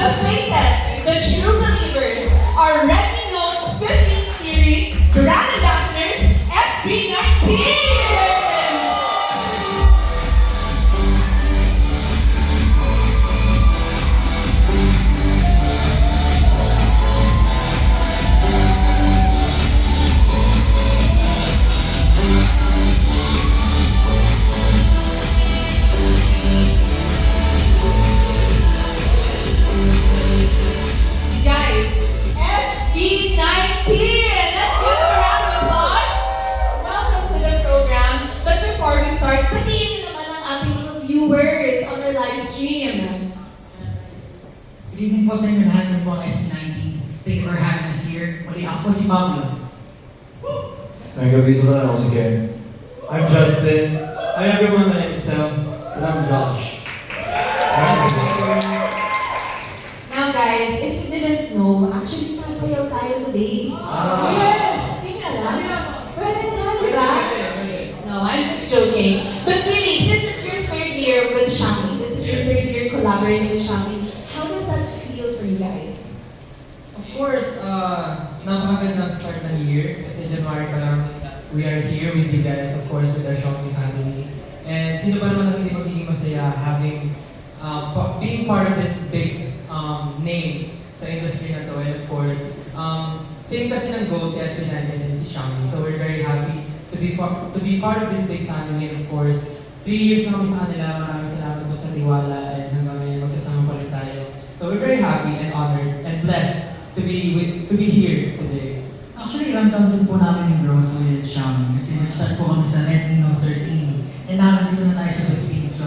the faces, the true believers, our Redmi Note 15 series brand ambassadors, SB19! Guys, SB19! Let's give a round of applause. Welcome to the program. But before we start, patiin naman ang ating mga viewers on our live stream. Good evening po sa inyo lahat ng po ang SB19. Thank you for having us here. Muli ako po si Pablo. Nagabisa na ako si Ken. I'm Justin. Hi everyone, my name is Sam. And I'm Josh. Now guys, if you didn't know, actually sasayaw tayo today. Yes! Tingnan lang. Pwede na, di ba? No, I'm just joking. But really, this is your third year with Shami. This is your third year collaborating with Shami. How does that feel for you guys? Of course, napakagandang start ng year kasi January pa lang we are here with you guys, of course, with our Shopee family. And sino ba naman ang hindi magiging masaya having, being part of this big name sa industry na to. And of course, same kasi ng goal si SB19 and si Shami. So we're very happy to be part of this big family. And of course, 3 years na kami sa kanila. Maraming salamat po sa tiwala and hanggang ngayon magkasama pa rin tayo. So we're very happy and honored and blessed to be here today. Actually, ilang taon din po namin yung growth with Xiaomi. Kasi nag-start po kami sa Redmi Note 13. And nakakita na tayo sa 15. So,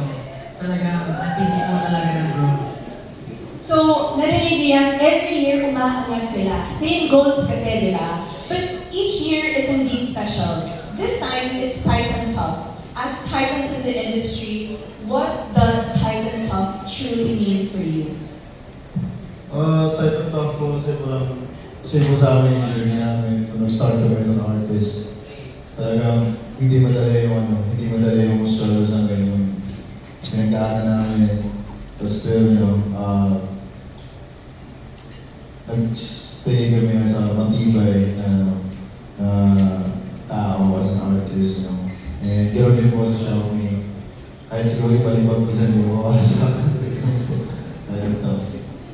talaga, napili po talaga ng growth. So, narinig niyan, every year umaangat sila. Same goals kasi, di ba? But each year is indeed special. This time, it's Titan Tough. As titans in the industry, what does Titan Tough truly mean for you? Title tough po kasi parang po sa amin yung journey namin kung nag-start kami as an artist. Talagang hindi madali yung struggles hanggang yung pinagdaanan namin. But still, nag-stay kami sa matibay na tao as an artist, And gano'n din po sa Xiaomi. Kahit siguro ipalibag ko dyan, yung mawasak. Title tough.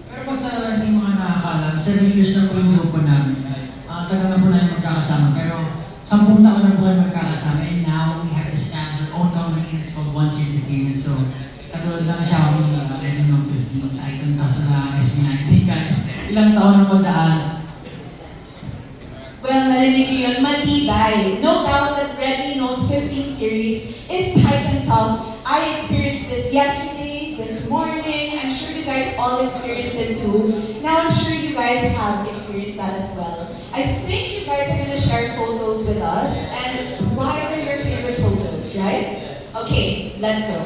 Pero po sa hindi mga nakakalam, 7 years na po yung grupo namin. Tagal na po namin magkakasama. Pero 10 taon na po kami magkakasama. And now, we have established our own company. It's called One Tier Entertainment. So, katulad lang Xiaomi, Redmi Note 15, Titan Tough na SB19. Ilang taon ang pagdaan. Well, narinig niyo yun, matibay. No doubt that Redmi Note 15 series is Titan Tough. I experienced this yesterday, this morning. I'm sure you guys all experienced it too. Now I'm sure you guys have experienced that as well. I think you guys are gonna share photos with us. And what are your favorite photos, right? Okay, let's go.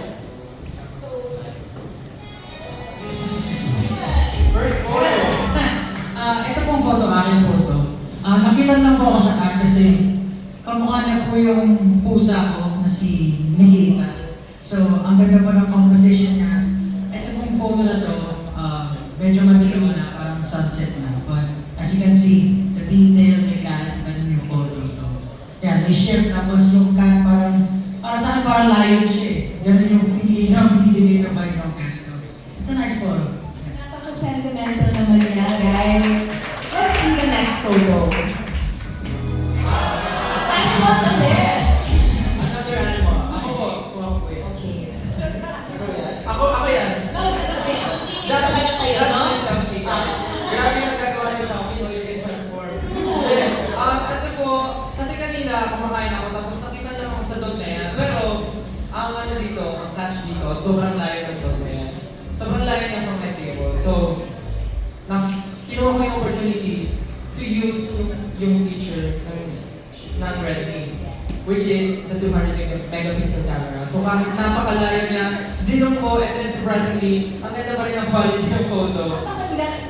First photo! Ito pong photo, aking photo. Nakita lang po ako sa app kasi kamukha niya po yung pusa ko na si Nikita. So, ang ganda po ng composition niya. Ito pong photo na to, medyo madilim na, parang sunset na. But as you can see, the detail, may clarity pa rin yung photo. So, yeah, may shape tapos yung cat parang, para sa akin parang lion siya eh. Ganun yung feeling ng bibigay ng vibe ng cat. So, it's a nice photo. Napaka-sentimental naman niya, guys. Let's see the next photo. Ano ba ulit? Another animal. Ako po. Okay. Ako yan. No, tingin talaga kayo, no? Grabe yung gagawa ni Shopee, no? You can transform. Ito po, kasi kanina kumakain ako, tapos nakita niyo ako sa dog na yan. Pero, ang ano dito, ang catch dito, sobrang layo ng dog na yan. Sobrang layo niya from my table. So, kinuha ko yung opportunity to use yung feature ng Redmi, which is the 200 megapixel camera. So kahit napakalayo niya, zinong ko, and then surprisingly, ang ganda pa rin ang quality ng photo.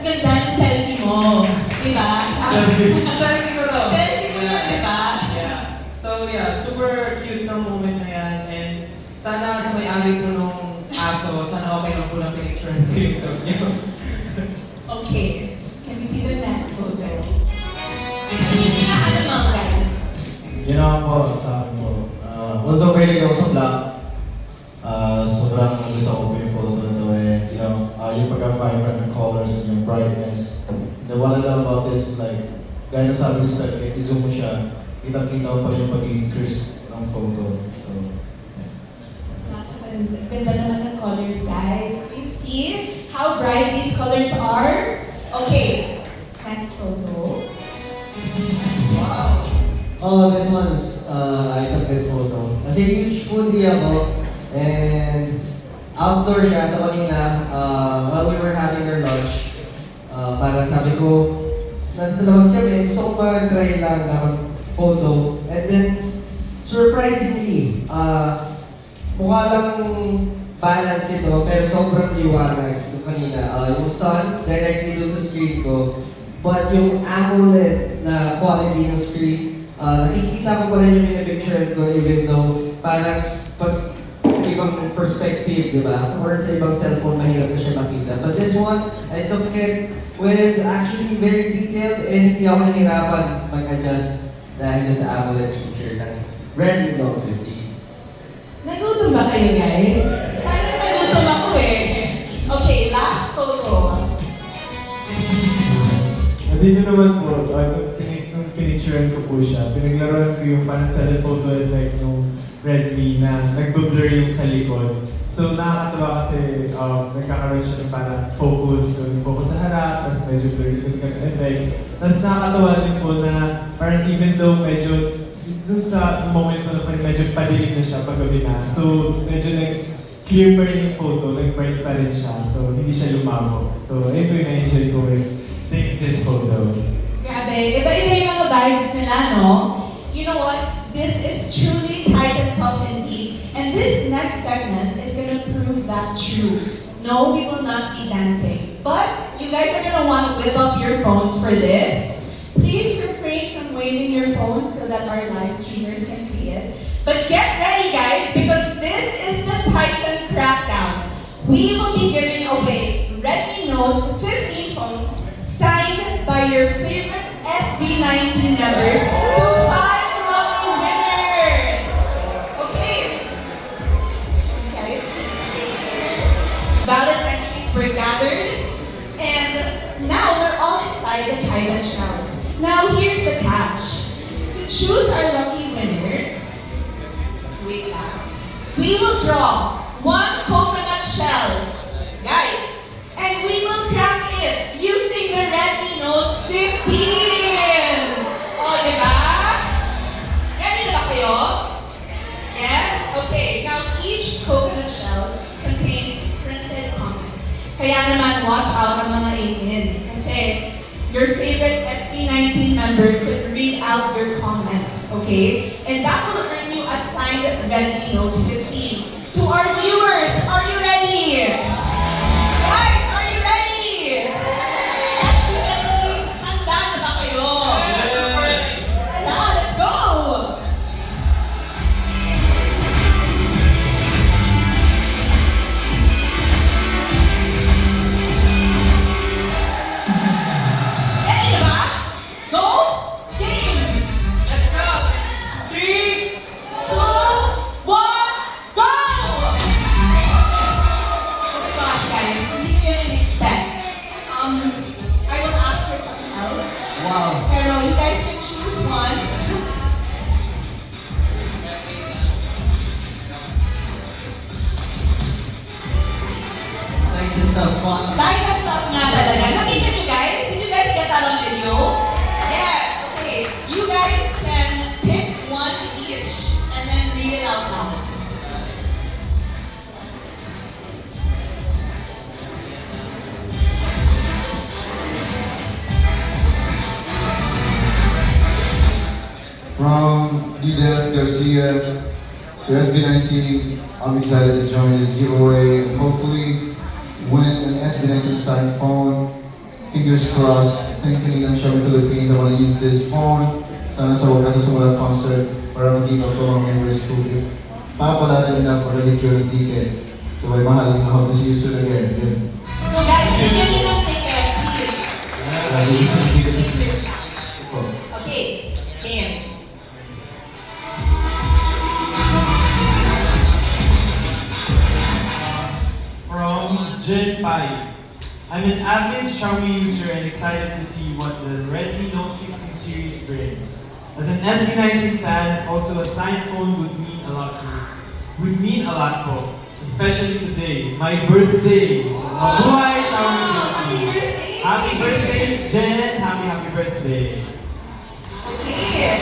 Ganda ng selfie mo. Diba? Selfie ko to. Selfie mo yun, diba? Yeah. So yeah, super cute ng moment na yan. And sana sa may-ari po nung aso, sana okay lang po lang picture ko yung dog niyo. Okay, can we see the next photo? Ano mga guys? Yun naman po sa akin po. Although mahilig ako sa black, sobrang gusto ko po yung photo na to and yung pagka-vibrant ng colors and yung brightness. The what I love about this is like, gaya na sabi ni Steph, i-zoom mo siya, kitang-kita ko pa rin yung pagiging crisp ng photo. So, Ganda naman ng colors, guys. You see how bright these colors are? Okay, next photo. Oh, this one's, I took this photo. Kasi huge foodie ako, and outdoor siya sa kanina, while we were having our lunch, parang sabi ko, nasa labas kami, gusto ko mag-try lang na photo. And then, surprisingly, mukha lang balance ito, pero sobrang liwanag yung kanina. Yung sun, directly dun sa screen ko, but yung AMOLED na quality ng screen, nakikita ko pa rin yung pinapicture ko even though parang pag sa ibang perspective, di ba? Or sa ibang cellphone, mahirap na siya makita. But this one, I took it with actually very detailed and hindi ako nahirapan mag-adjust dahil sa AMOLED feature ng Redmi Note 15. Nagutom ba kayo, guys? Parang nagutom ako eh. Okay, last photo. Dito naman po, nung pinicturean ko po siya, pinaglaruan ko yung parang telephoto effect ng Redmi na nagbo-blur yung sa likod. So nakakatawa kasi nagkakaroon siya ng parang focus, so focus sa harap, tapos medyo blur yung effect. Tapos nakakatawa din po na parang even though medyo dun sa moment mo na parang medyo padilim na siya paggabi na. So medyo clear pa rin yung photo, nag-bright pa rin siya. So hindi siya lumabo. So ito yung na-enjoy ko with take this photo. Grabe, iba-iba yung mga vibes nila, no? You know what? This is truly tight and tough indeed. And this next segment is gonna prove that true. No, we will not be dancing. But you guys are gonna want to whip up your phones for this. Please refrain from waving your phones so that our live streamers can see it. But get ready, guys, because this is the Titan Crackdown. We will be giving away Redmi Note 15 phones signed by your favorite SB19 members to 5 lucky winners. Okay. Guys, ballot entries were gathered, and now we're all inside the Titan shells. Now here's the catch. To choose our lucky winners, wait lang. We will draw one coconut shell, guys, and we will crack it using the Redmi Note 15. O, diba? Ready na ba kayo? Yes? Okay. Now, each coconut shell contains printed comments. Kaya naman, watch out ang mga alien. Kasi your favorite SB19 member could read out your comment. Okay? And that will earn you a signed Redmi Note 15. To our viewers, are you ready? Guys, are you ready? Handa na ba kayo? Hala, let's go! Ready na ba? Go! Game! Let's go! 3, 2, 1, go! Guys, hindi ko yun expect. I will ask for some help. Wow! Pero you guys can choose one. Thanks and stuff, fun. Dahil ang top nga talaga. Nakita niyo guys? Did you guys get that on video? Yes, okay. You guys can pick one each and then read it out loud. From Lidet Garcia to SB19, I'm excited to join this giveaway and hopefully win an SB19 signed phone. Fingers crossed. Thank you ng Xiaomi Philippines. I want to use this phone. Sana sa wakas sa mga concert para magkita ko mga members ko. Papala rin enough para secure ng ticket. So ay mahaling I hope to see you soon again. So guys, bigyan niyo ng ticket, please. Okay, game. From Jen Pai. I'm an avid Xiaomi user and excited to see what the Redmi Note 15 series brings. As an SB19 fan, also a signed phone would mean a lot to me. Would mean a lot po, especially today, my birthday. Mabuhay Xiaomi Happy Philippines. birthday! Happy birthday, Jen! Happy birthday. Okay.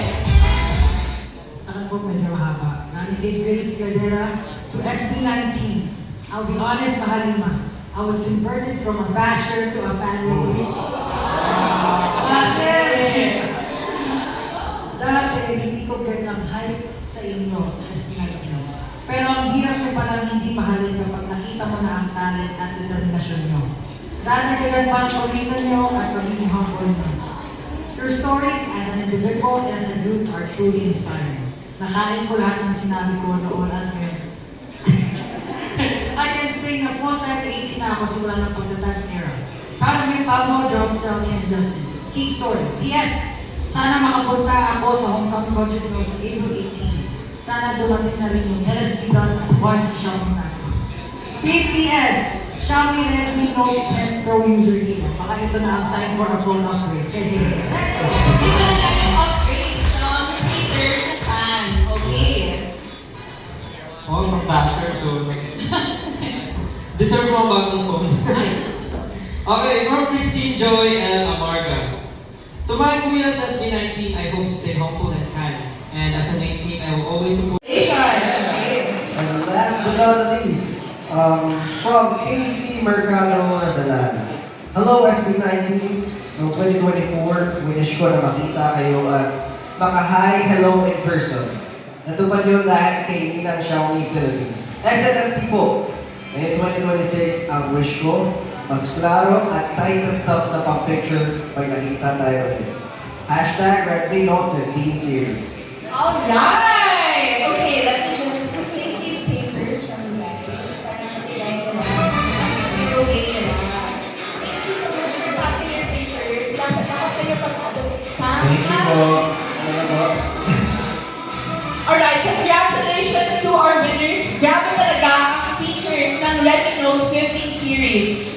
Saan po medyo mahaba. Nanindig Grace Cladera to SB19. I'll be honest, Mahalima. I was converted from a basher to a fan movie. Bakit? Dati, hindi ko gets ang hype sa inyo, SB19. Pero ang hirap mo palang hindi mahalin kapag nakita mo na ang talent at determinasyon nyo. Dadagdagan pa ang kulitan nyo at magiging humble nyo. Your stories as an individual and as a group are truly inspiring. Nakain ko lahat ng sinabi ko noon at ngayon. I can say na full time 18 na ako simula ng pagtatag era. Proud of you, Pablo, Jostel, and Justin. Keep soaring. P.S. Sana makapunta ako sa homecoming concert mo sa April 18. Sana dumating na rin yung LSD Dust at One sa Xiaomi natin. PPS. Xiaomi Redmi Note 10 Pro user dito. Baka ito na ang sign for a phone upgrade. Upgrade from Peter Pan. Okay. Oh, from basher to... Deserve mo ang bagong phone. Okay, from Christine Joy and Amarga. To my Kuyas SB19, I hope you stay humble and kind. And as a 19, I will always support... Congratulations. And last but not least, from KC Mercado Razalana. Hello SB19, noong 2024, wish ko na makita kayo at maka-hi hello in person. Natupad yun dahil kay Ninang Xiaomi Philippines. SNFT po. Ngayon 2026, ang wish ko, mas klaro at tight and tough na pang-picture pag nakita tayo ulit. Hashtag Redmi Note 15 series. Alright! Okay, let me just take these papers from you guys. Para mag-write ko lang. Okay na lang. Thank you so much for passing your papers. Nasa dapat kayo pasado sa exam. Thank you po. Alright, congratulations to our winners. Grabe talaga ang features ng Redmi Note 15 series.